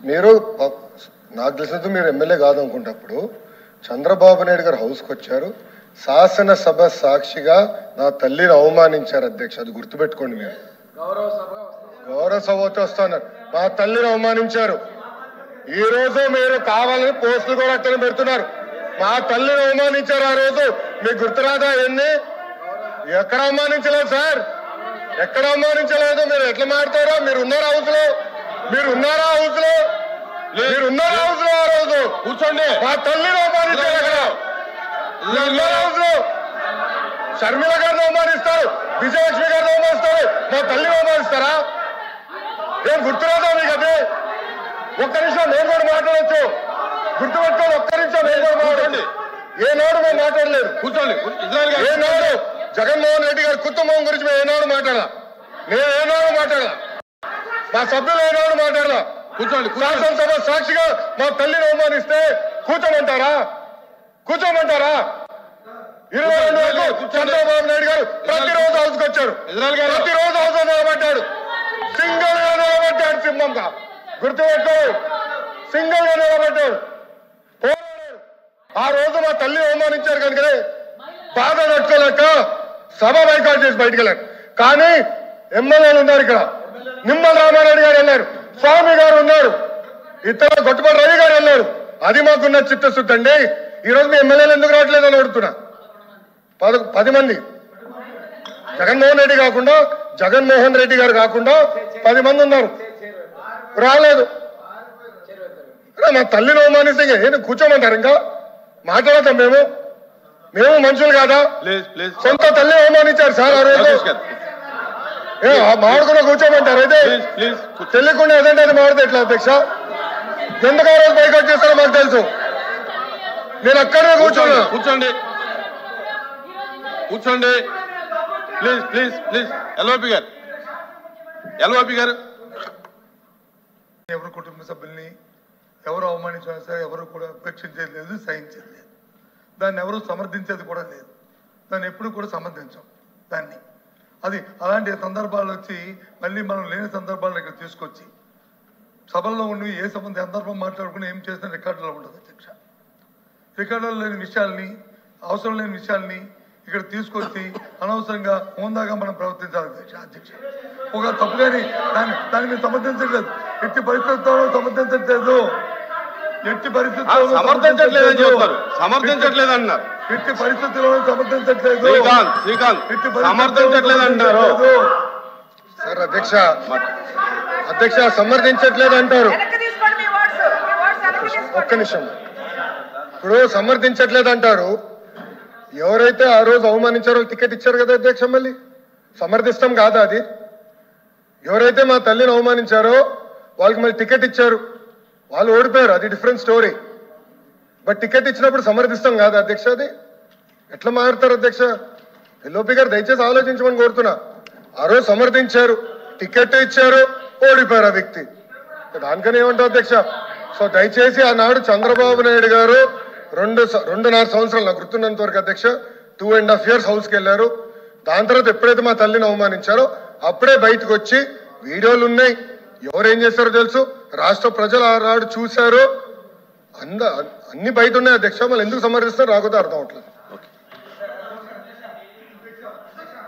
మీరు నాకు తెలిసినంత మీరు ఎమ్మెల్యే కాదనుకుంటప్పుడు చంద్రబాబు నాయుడు గారు హౌస్కి వచ్చారు, శాసనసభ సాక్షిగా నా తల్లిని అవమానించారు అధ్యక్ష. అది గుర్తుపెట్టుకోండి. మీరు గౌరవ సభతో వస్తున్నారు, మా తల్లిని అవమానించారు. ఈ రోజు మీరు కావాలని పోస్టులు కూడా అక్కడ పెడుతున్నారు. మా తల్లిని అవమానించారు. ఆ రోజు మీకు గుర్తురాదా? ఎన్ని ఎక్కడ అవమానించలేదు సార్, ఎక్కడ అవమానించలేదు. మీరు ఎట్లా మాట్లాడారో, మీరు ఉన్నారా హౌస్ లో? మీరు ఉన్నారా హౌస్ లో? మీరు ఉన్నారా హౌస్ లో? ఆ రోజు కూర్చోండి. మా తల్లిని అవమానించారు. అక్కడ ఉన్నారా హౌస్ లో? షర్మిల గారిని అవమానిస్తారు, విజయలక్ష్మి గారిని అవమానిస్తారు, మా తల్లిని అవమానిస్తారా? ఏం గుర్తురాదా మీకు? అదే ఒక్క నిమిషం నేను కూడా మాట్లాడచ్చు, గుర్తుపెట్టుకోండి. ఒక్క నిమిషం నేను కూడా మాట్లాడండి. ఏనాడు మేము మాట్లాడలేదు. కూర్చోండి. ఏనాడు జగన్మోహన్ రెడ్డి గారి కుటుంబం గురించి మేము ఏనాడు మాట్లాడాలా? నేను ఏనాడు మాట్లాడాలా? మా సభ్యులు ఏనాడు మాట్లాడాలా? కూర్చోండి. శాసనసభ సాక్షిగా మా తల్లిని అవమానిస్తే కూర్చోమంటారా? కూర్చోమంటారా? 22 వరకు చంద్రబాబు నాయుడు గారు ప్రతిరోజు హౌస్కి వచ్చారు, ప్రతిరోజు హౌస్ నిలబడ్డాడు, సింగిల్ గా నిలబడ్డాడు. సింహంగా గుర్తుపెట్టు, సింగిల్ గా నిలబడ్డాడు, పోరాడాడు. ఆ రోజు మా తల్లిని అవమానించారు కనుకనే బాధ తట్టుకోలేక సభ బైకాట్ చేసి బయటకు వెళ్ళారు. కానీ ఎమ్మెల్యేలు ఉన్నారు ఇక్కడ. నిమ్మల రామారెడ్డి గారు వెళ్ళారు, స్వామి గారు ఉన్నారు, ఇతర గొట్టపాటి రవి గారు వెళ్ళారు. అది మాకున్న చిత్తశుద్ధి అండి. ఈ రోజు మీ ఎమ్మెల్యేలు ఎందుకు రావట్లేదు అని అడుగుతున్నా. 10 మంది జగన్మోహన్ రెడ్డి కాకుండా, జగన్మోహన్ రెడ్డి గారు కాకుండా 10 మంది ఉన్నారు, రాలేదు. మా తల్లిని అవమానిస్తే ఏంటి కూర్చోమంటారు? ఇంకా మాట్లాడతాం మేము? మేము మనుషులు కాదా? సొంత తల్లి అవమానించారు సార్ ఆ రోజు. మాడుకున్న కూర్చోమంటారు? అయితే తెలియకుండా ఏదంటే అది మాడితే ఎట్లా అధ్యక్ష? ఎందుకు ఆ రోజు బైకాట్ చేస్తారో మాకు తెలుసు. నేను అక్కడే కూర్చోండి. కూర్చోండి, కూర్చోండి ప్లీజ్ ప్లీజ్ ప్లీజ్. ఎల్ఓపి గారు, ఎల్ఓపి గారు. ఎవరు కుటుంబ సభ్యుల్ని ఎవరు అవమానించినా సరే ఎవరు కూడా ఉపేక్షించేది లేదు, సహించేది లేదు. దాన్ని ఎవరు సమర్థించేది కూడా లేదు. దాన్ని ఎప్పుడు కూడా సమర్థించాం దాన్ని. అది అలాంటి సందర్భాలు వచ్చి మళ్ళీ మనం లేని సందర్భాలను ఇక్కడ తీసుకొచ్చి సభల్లో ఉండి ఏ సందర్భం మాట్లాడుకుని ఏం చేసిన రికార్డులో ఉండదు అధ్యక్ష. రికార్డులో లేని విషయాల్ని, అవసరం లేని విషయాల్ని ఇక్కడ తీసుకొచ్చి అనవసరంగా హోందాగా మనం ప్రవర్తించాలి అధ్యక్ష. ఒక తప్పు కానీ దాన్ని మీరు సమర్థించట్లేదు, ఎట్టి పరిస్థితుల్లో సమర్థించట్లేదు, ఎట్టి పరిస్థితుల్లో సమర్థించట్లేదు అన్నారు, ఎట్టి పరిస్థితుల్లో సమర్థించట్లేదు, సమర్థించట్లేదు అంటారు సార్. అధ్యక్ష సమర్థించట్లేదు అంటారు. ఒక్క నిమిషం. ఇప్పుడు సమర్థించట్లేదు అంటారు. ఎవరైతే ఆ రోజు అవమానించారో టికెట్ ఇచ్చారు కదా అధ్యక్ష, మళ్ళీ సమర్థిస్తాం కాదా అది? ఎవరైతే మా తల్లిని అవమానించారో వాళ్ళకి మళ్ళీ టికెట్ ఇచ్చారు, వాళ్ళు ఓడిపోయారు, అది డిఫరెంట్ స్టోరీ. బట్ టికెట్ ఇచ్చినప్పుడు సమర్థిస్తాం కాదా అధ్యక్ష? అది ఎట్లా మారుతారు అధ్యక్ష? ఎల్ఓపి గారు దయచేసి ఆలోచించమని కోరుతున్నా. ఆ రోజు సమర్థించారు, టికెట్ ఇచ్చారు, ఓడిపోయారు ఆ వ్యక్తి. దానికని ఏమంటారు అధ్యక్ష? సో దయచేసి ఆనాడు చంద్రబాబు నాయుడు గారు 2.5 సంవత్సరాలు నాకు గుర్తున్నంత వరకు అధ్యక్ష 2.5 years హౌస్కి వెళ్ళారు. దాని తర్వాత ఎప్పుడైతే మా తల్లిని అవమానించారో అప్పుడే బయటకు వచ్చి వీడియోలు ఉన్నాయి, ఎవరేం చేస్తారో తెలుసు, రాష్ట్ర ప్రజలు ఆనాడు చూశారు, అన్ని బయట ఉన్నాయి అధ్యక్ష. మళ్ళీ ఎందుకు సమర్థిస్తారో రాకపోతే అర్థం అవట్లేదు.